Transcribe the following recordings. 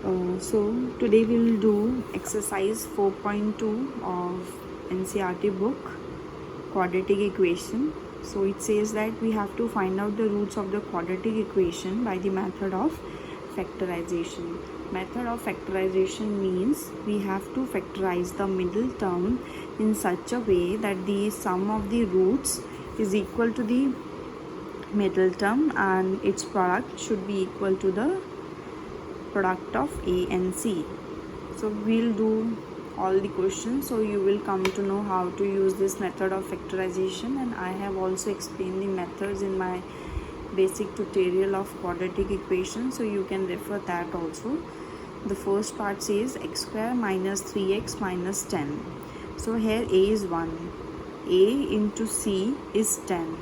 So today we will do exercise 4.2 of NCERT book, quadratic equation. So it says that we have to find out the roots of the quadratic equation by the method of factorization. Method of factorization means we have to factorize the middle term in such a way that the sum of the roots is equal to the middle term and its product should be equal to the product of A and C. So we'll do all the questions, so you will come to know how to use this method of factorization, and I have also explained the methods in my basic tutorial of quadratic equation, so you can refer that also. The first part says x square minus 3x minus 10. So here A is 1, A into C is 10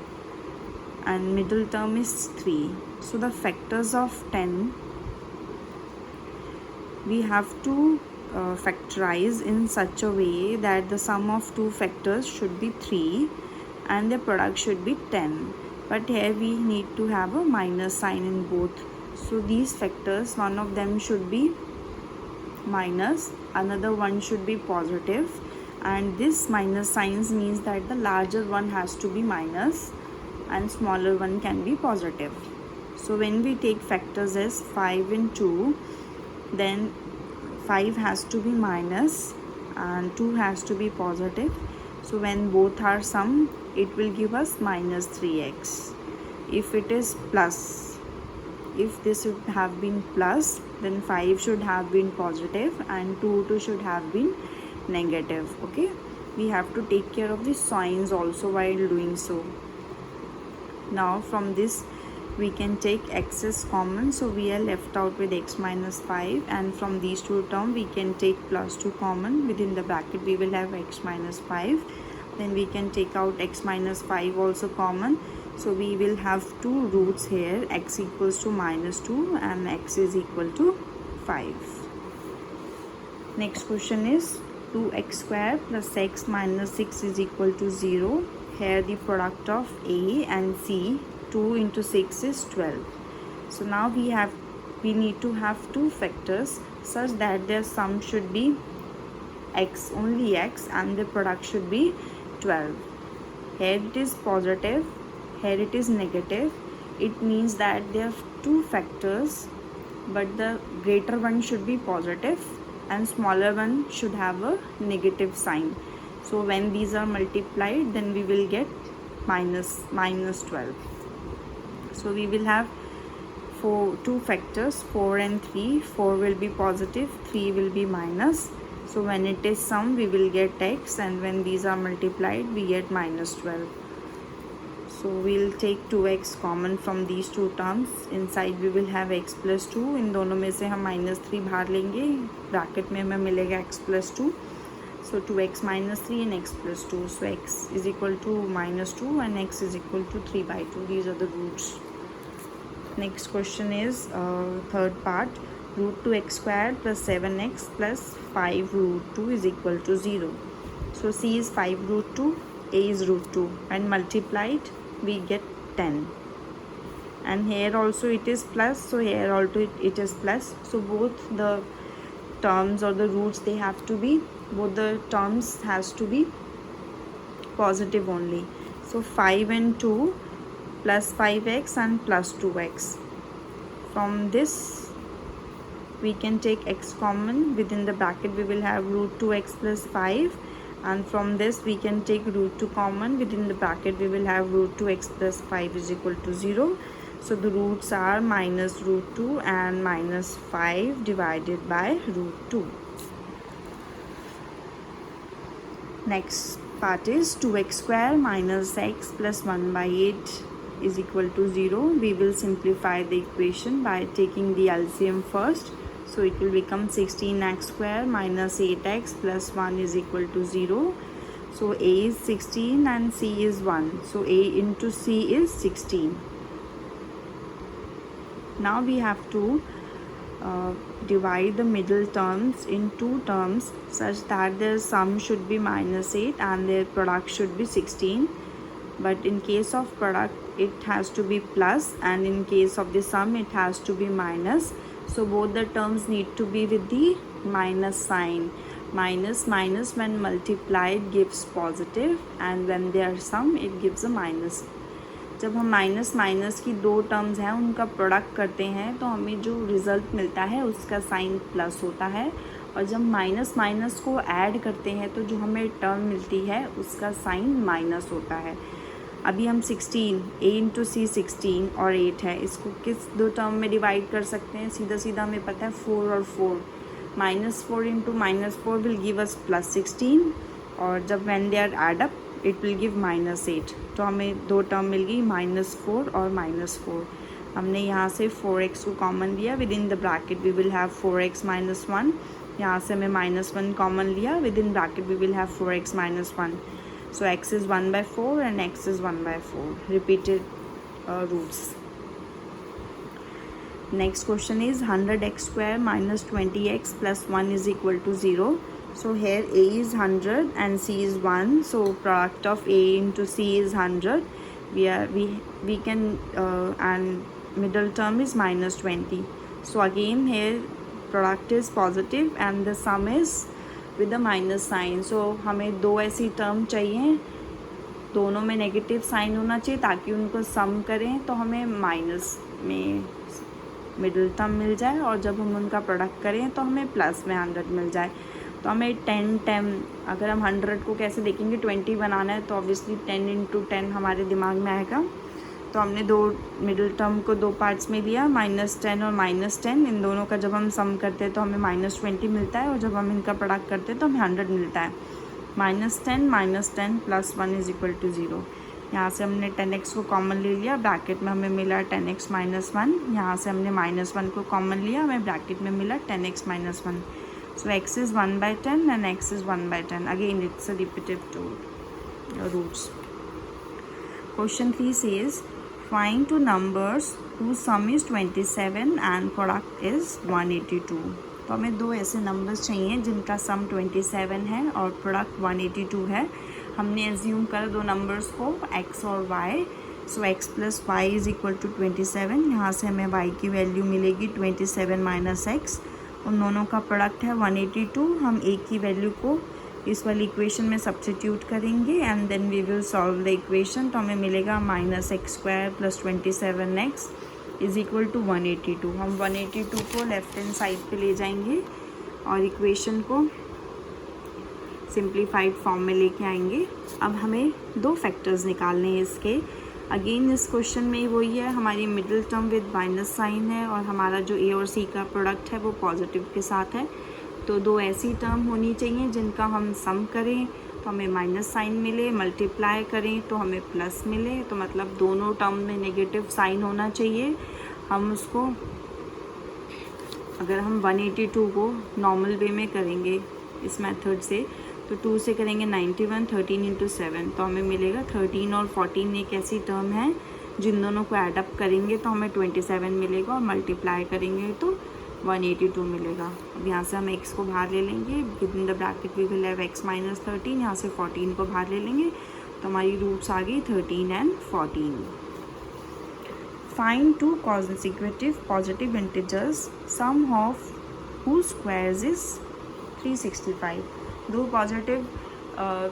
and middle term is 3. So the factors of 10 we have to factorize in such a way that the sum of two factors should be 3 and the product should be 10. But here we need to have a minus sign in both. So these factors, one of them should be minus, another one should be positive, and this minus signs means that the larger one has to be minus and smaller one can be positive. So when we take factors as 5 and 2, then 5 has to be minus and 2 has to be positive. So when both are summed, it will give us minus 3x. If it is plus, if this should have been plus, then 5 should have been positive and 2 should have been negative. Okay, we have to take care of the signs also while doing so. Now from this we can take x as common, so we are left out with x minus 5, and from these two terms we can take plus 2 common. Within the bracket we will have x minus 5, then we can take out x minus 5 also common, so we will have two roots here, x equals to minus 2 and x is equal to 5. Next question is 2x square plus x minus 6 is equal to 0. Here the product of A and C, 2 into 6 is 12. So now we need to have two factors such that their sum should be x, only x, and the product should be 12. Here it is positive, here it is negative. It means that there are two factors, but the greater one should be positive and smaller one should have a negative sign. So when these are multiplied, then we will get minus 12. So we will have two factors, 4 and 3. 4 will be positive, 3 will be minus. So when it is sum, we will get x, and when these are multiplied, we get minus 12. So we'll take 2x common from these two terms. Inside we will have x plus 2. इन दोनों में से हम minus 3 बाहर लेंगे, bracket में हमें मिलेगा x plus 2. So 2x minus 3 and x plus 2. So x is equal to minus 2 and x is equal to 3 by 2. These are the roots. Next question is third part. Root 2x squared plus 7x plus 5 root 2 is equal to 0. So C is 5 root 2, A is root 2, and multiplied we get 10. And here also it is plus, so here also it is plus. So both the terms or the roots, they have to be, both the terms has to be positive only. So 5 and 2 plus 5x and plus 2x. From this we can take x common. Within the bracket we will have root 2x plus 5, and from this we can take root 2 common. Within the bracket we will have root 2x plus 5 is equal to 0. So the roots are minus root 2 and minus 5 divided by root 2. Next part is 2x square minus x plus 1 by 8 is equal to 0. We will simplify the equation by taking the LCM first. So it will become 16x square minus 8x plus 1 is equal to 0. So A is 16 and C is 1. So A into C is 16. Now we have to divide the middle terms in two terms such that their sum should be minus 8 and their product should be 16. But in case of product it has to be plus, and in case of the sum it has to be minus. So both the terms need to be with the minus sign. Minus minus when multiplied gives positive and when they are sum it gives a minus. जब हम minus minus की दो terms हैं उनका product करते हैं तो हमें जो रिज़ल्ट मिलता है उसका साइन प्लस होता है, और जब माइनस माइनस को ऐड करते हैं तो जो हमें टर्म मिलती है उसका साइन माइनस होता है। अभी हम 16 a इंटू सी 16 और 8 है, इसको किस दो टर्म में डिवाइड कर सकते हैं? सीधा सीधा हमें पता है 4 और 4, -4 इंटू -4 विल गिव अस +16, और जब when they are add up it will give -8। तो हमें दो टर्म मिल गई -4 और -4। हमने यहाँ से 4x को कॉमन लिया, within the bracket we will have 4x - 1। यहाँ से हमें -1 कॉमन लिया, within bracket we will have 4x - 1। So x is 1/4 and x is 1/4. Repeated roots. Next question is 100x square minus 20x plus 1 is equal to 0. So here a is 100 and c is 1. So product of a into c is 100. We can and middle term is -20. So again here product is positive and the sum is with the minus sign. So हमें दो ऐसी term चाहिए, दोनों में negative sign होना चाहिए ताकि उनको सम करें तो हमें माइनस में मिडिल टर्म मिल जाए, और जब हम उनका प्रोडक्ट करें तो हमें प्लस में 100 मिल जाए। तो हमें 10 अगर हम 100 को कैसे देखेंगे, 20 बनाना है तो ऑब्वियसली 10 इंटू 10 हमारे दिमाग में आएगा। तो हमने दो मिडिल टर्म को दो पार्ट्स में लिया, -10 और -10। इन दोनों का जब हम सम करते हैं तो हमें -20 मिलता है, और जब हम इनका प्रोडक्ट करते हैं तो हमें 100 मिलता है। -10 प्लस 1 इज इक्वल टू 0। यहाँ से हमने 10x को कॉमन ले लिया, ब्रैकेट में हमें मिला 10x - 1। यहाँ से हमने -1 को कॉमन लिया, हमें ब्रैकेट में मिला 10x - 1। So x is 1/10 and x is 1/10। Again it's a repeated roots. Question 3 says find two numbers whose sum is 27 and product is 182. तो हमें दो ऐसे नंबर्स चाहिए जिनका सम 27 है और प्रोडक्ट 182 है। हमने एज्यूम करा दो नंबर्स को x और y। So x + y is equal to 27। यहाँ से हमें y की वैल्यू मिलेगी 27 - x। उन दोनों का प्रोडक्ट है 182। हम a की वैल्यू को इस वाली इक्वेशन में सब्स्टिट्यूट करेंगे and then we will solve the equation. तो हमें मिलेगा -x² + 27x is equal to 182। हम 182 को लेफ्ट हैंड साइड पे ले जाएंगे और इक्वेशन को सिंप्लीफाइड फॉर्म में लेके आएंगे। अब हमें दो फैक्टर्स निकालने हैं इसके। अगेन इस क्वेश्चन में वही है, हमारी middle term with minus sign है और हमारा जो a और c का प्रोडक्ट है वो पॉजिटिव के साथ है। तो दो ऐसी टर्म होनी चाहिए जिनका हम सम करें तो हमें माइनस साइन मिले, मल्टीप्लाई करें तो हमें प्लस मिले। तो मतलब दोनों टर्म में नेगेटिव साइन होना चाहिए। हम उसको अगर हम 182 को नॉर्मल वे में करेंगे इस मेथड से तो 2 से करेंगे 91, 13 इंटू 7 तो हमें मिलेगा 13 और 14 एक ऐसी टर्म है जिन दोनों को ऐडअप करेंगे तो हमें 27 मिलेगा और मल्टीप्लाई करेंगे तो 182 मिलेगा। अब यहाँ से हम x को बाहर ले लेंगे, within the bracket we will have x - 13। यहाँ से 14 को बाहर ले लेंगे तो हमारी रूट्स आ गई 13 and 14। Find two consecutive positive integers sum of whose squares is 365। दो पॉजिटिव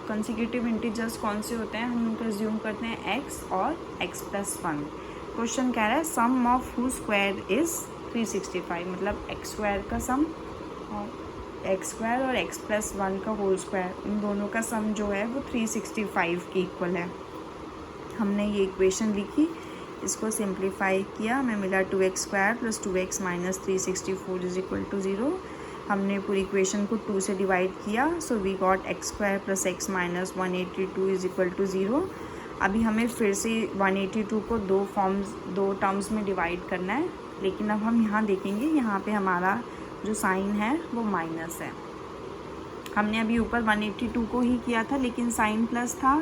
कंसेक्यूटिव इंटीजर्स कौन से होते हैं? हम उनको अज्यूम करते हैं x और x + 1। क्वेश्चन कह रहा है सम ऑफ whose स्क्वायर इज़ 365, मतलब x² का सम और x² और x + 1 का होल स्क्वायर, इन दोनों का सम जो है वो 365 के इक्वल है। हमने ये इक्वेशन लिखी, इसको सिंप्लीफाई किया, हमें मिला 2x² + 2x - 364 is equal to 0। हमने पूरी इक्वेशन को 2 से डिवाइड किया, so we got x² + x - 182 is equal to 0। अभी हमें फिर से 182 को दो टर्म्स में डिवाइड करना है, लेकिन अब हम यहाँ देखेंगे, यहाँ पे हमारा जो साइन है वो माइनस है। हमने अभी ऊपर 182 को ही किया था लेकिन साइन प्लस था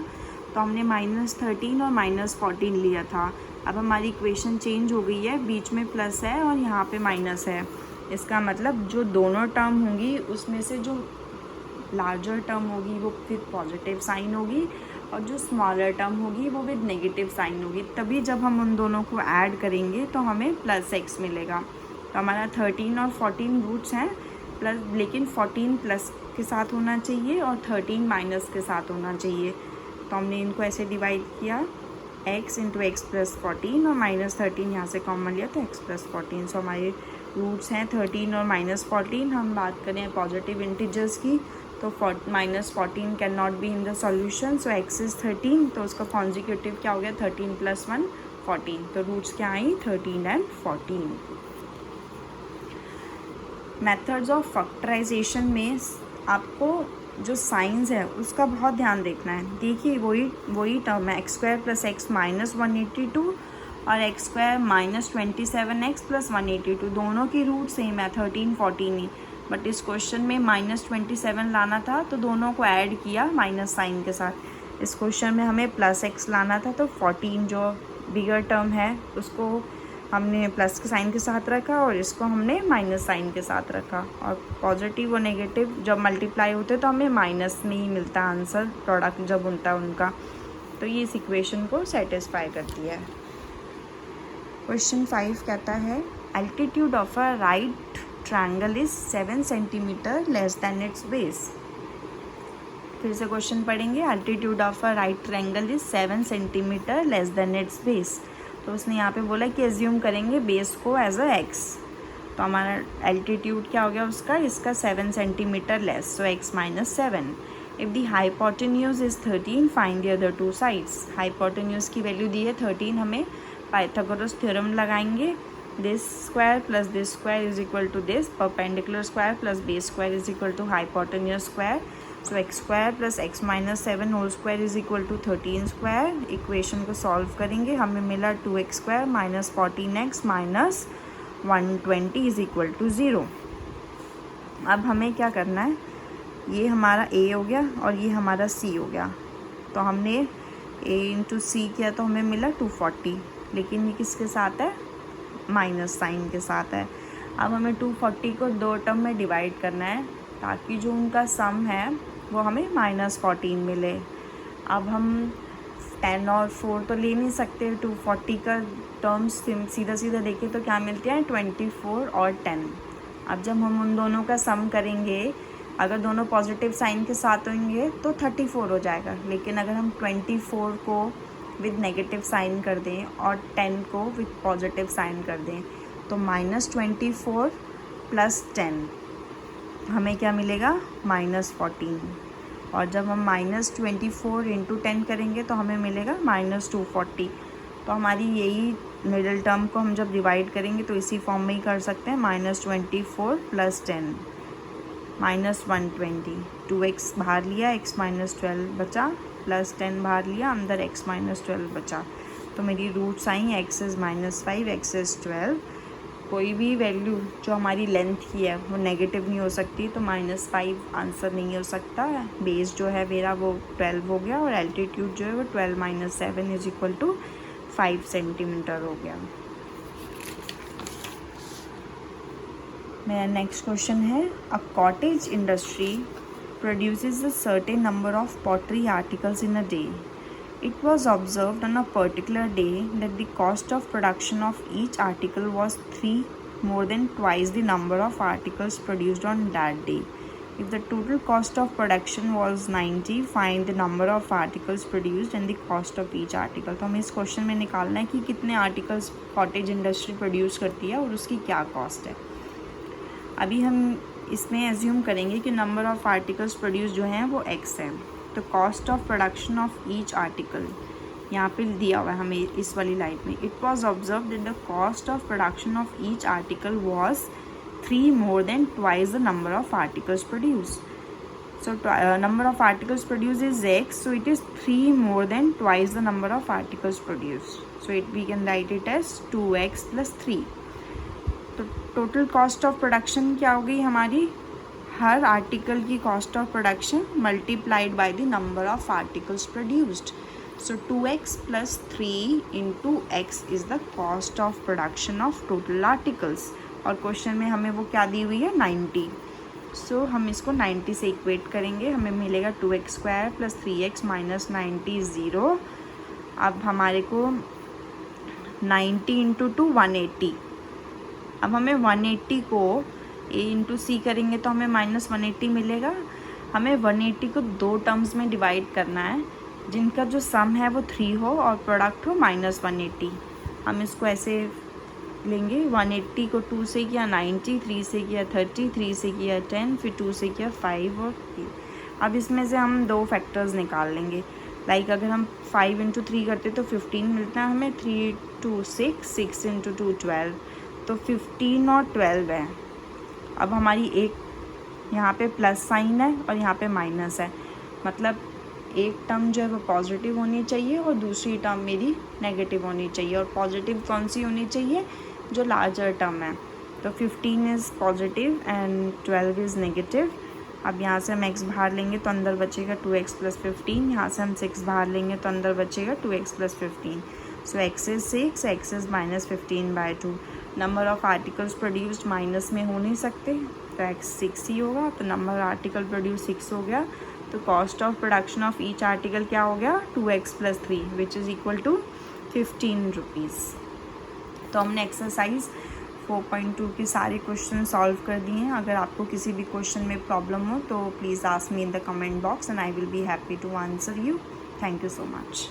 तो हमने -13 और -14 लिया था। अब हमारी इक्वेशन चेंज हो गई है, बीच में प्लस है और यहाँ पे माइनस है। इसका मतलब जो दोनों टर्म होंगी उसमें से जो लार्जर टर्म होगी वो विद पॉजिटिव साइन होगी और जो स्मॉलर टर्म होगी वो विद नेगेटिव साइन होगी। तभी जब हम उन दोनों को ऐड करेंगे तो हमें +x मिलेगा। तो हमारा 13 और 14 रूट्स हैं प्लस, लेकिन 14 प्लस के साथ होना चाहिए और 13 माइनस के साथ होना चाहिए। तो हमने इनको ऐसे डिवाइड किया, x इंटू एक्स प्लस 14 और माइनस 13 यहाँ से कॉमन लिया तो x प्लस 14। सो हमारे रूट्स हैं 13 और माइनस 14। हम बात करें पॉजिटिव इंटीजर्स की तो minus 14 can not be in the solution, so x is 13, तो उसका कॉन्जिक्यूटिव क्या हो गया 13 प्लस 1 14। तो रूट्स क्या आई 13 एंड 14। मेथड्स ऑफ फैक्टराइजेशन में आपको जो साइंस है उसका बहुत ध्यान देखना है। देखिए वही टर्म है x² प्लस एक्स माइनस 182 और x² माइनस 27x प्लस 182, दोनों की रूट सेम है 13 14 ही, बट इस क्वेश्चन में माइनस 27 लाना था तो दोनों को ऐड किया माइनस साइन के साथ। इस क्वेश्चन में हमें प्लस x लाना था तो 14 जो बिगर टर्म है उसको हमने प्लस के साइन के साथ रखा और इसको हमने माइनस साइन के साथ रखा। और पॉजिटिव और नेगेटिव जब मल्टीप्लाई होते तो हमें माइनस में ही मिलता आंसर, प्रोडक्ट जब बनता है उनका। तो ये इस इक्वेशन को सेटिस्फाई करती है। क्वेश्चन 5 कहता है altitude of a right triangle is 7 centimetre less than it's base. फिर से क्वेश्चन पढ़ेंगे। Altitude of a right triangle is 7 centimetre less than it's base. तो उसने यहाँ पे बोला कि एज्यूम करेंगे बेस को एज अ x। तो हमारा एल्टीट्यूड क्या हो गया उसका, इसका 7 centimetre less, so x minus 7। If the hypotenuse is 13 find the other two sides. Hypotenuse की वैल्यू दी है 13, हमें पाइथागोरस थ्योरम लगाएंगे। This square plus this square is equal to this, perpendicular square plus base square is equal to hypotenuse square. So x square plus x minus 7 whole square is equal to 13 square. Equation को solve करेंगे, हमें मिला 2x square minus 14x minus 120 is equal to 0। अब हमें क्या करना है, ये हमारा a हो गया और ये हमारा c हो गया। तो हमने a इंटू सी किया तो हमें मिला 240, लेकिन ये किसके साथ है, माइनस साइन के साथ है। अब हमें 240 को दो टर्म में डिवाइड करना है ताकि जो उनका सम है वो हमें माइनस 14 मिले। अब हम 10 और 4 तो ले नहीं सकते, 240 का टर्म्स सीधा सीधा देखें तो क्या मिलते हैं 24 और 10। अब जब हम उन दोनों का सम करेंगे, अगर दोनों पॉजिटिव साइन के साथ होंगे तो 34 हो जाएगा, लेकिन अगर हम 24 को विद नेगेटिव साइन कर दें और 10 को विद पॉजिटिव साइन कर दें तो माइनस 24 प्लस 10 हमें क्या मिलेगा माइनस 14। और जब हम माइनस 24 इंटू 10 करेंगे तो हमें मिलेगा माइनस 240। तो हमारी यही मिडिल टर्म को हम जब डिवाइड करेंगे तो इसी फॉर्म में ही कर सकते हैं, माइनस 24 प्लस 10 माइनस 120। 2x बाहर लिया, x माइनस 12 बचा, प्लस 10 बाहर लिया, अंदर x माइनस 12 बचा। तो मेरी रूट्स आई x इज़ -5, x इज़ 12। कोई भी वैल्यू जो हमारी लेंथ की है वो नेगेटिव नहीं हो सकती, तो -5 आंसर नहीं हो सकता। बेस जो है मेरा वो 12 हो गया और एल्टीट्यूड जो है वो 12 minus 7 is equal to 5 centimetre हो गया। मेरा नेक्स्ट क्वेश्चन है, a cottage industry produces a certain number of pottery articles in a day. It was observed on a particular day that the cost of production of each article was more than twice the number of articles produced on that day. If the total cost of production was 90, find the number of articles produced and the cost of each article. तो हमें इस question में निकालना है कि कितने articles cottage industry produce करती है और उसकी क्या कॉस्ट है। अभी हम इसमें एज्यूम करेंगे कि नंबर ऑफ़ आर्टिकल्स प्रोड्यूस जो हैं वो x है। तो cost of production of each article यहाँ पे दिया हुआ है हमें इस वाली लाइन में। It was observe that the cost of production of each article was 3 more than twice the number of articles produced. So number of articles produced is x, so it is 3 more than twice the number of articles produced. So we can write it as 2x plus 3. तो total cost of production क्या हो गई हमारी, हर article की cost of production multiplied by the number of articles produced. So 2x plus 3 into x is the cost of production of total articles. और question में हमें वो क्या दी हुई है 90। सो हम इसको 90 से इक्वेट करेंगे, हमें मिलेगा 2x square plus 3x minus 90 0। अब हमारे को 90 इंटू 2 180। अब हमें 180 को a इंटू सी करेंगे तो हमें -180 मिलेगा। हमें 180 को 2 टर्म्स में डिवाइड करना है जिनका जो सम है वो 3 हो और प्रोडक्ट हो -180। हम इसको ऐसे लेंगे, 180 को 2 से किया 90, 3 से किया 30, 3 से किया 10, फिर 2 से किया 5 और 3। अब इसमें से हम 2 फैक्टर्स निकाल लेंगे। लाइक अगर हम 5 इंटू 3 करते तो 15 मिलता है हमें, 3 2 6, 6 इंटू 2 12, तो 15 और 12 है। अब हमारी एक यहाँ पे प्लस साइन है और यहाँ पे माइनस है, मतलब एक टर्म जो है वो पॉजिटिव होनी चाहिए और दूसरी टर्म मेरी नेगेटिव होनी चाहिए। और पॉजिटिव कौन सी होनी चाहिए? जो लार्जर टर्म है। तो 15 is positive and 12 is negative. अब यहाँ से हम x बाहर लेंगे तो अंदर बचेगा 2x प्लस 15, यहाँ से हम 6 बाहर लेंगे तो अंदर बचेगा 2x plus 15। So x is 6, x is -15/2। Number of articles produced minus में हो नहीं सकते, तो x 6 ही होगा, तो नंबर आर्टिकल प्रोड्यूस 6 हो गया। तो cost of production of each article क्या हो गया? 2x plus 3 which is equal to 15 rupees. तो हमने एक्सरसाइज 4.2 के सारे क्वेश्चन सॉल्व कर दिए हैं। अगर आपको किसी भी क्वेश्चन में प्रॉब्लम हो तो please ask me in the comment box and I will be happy to answer you. Thank you so much.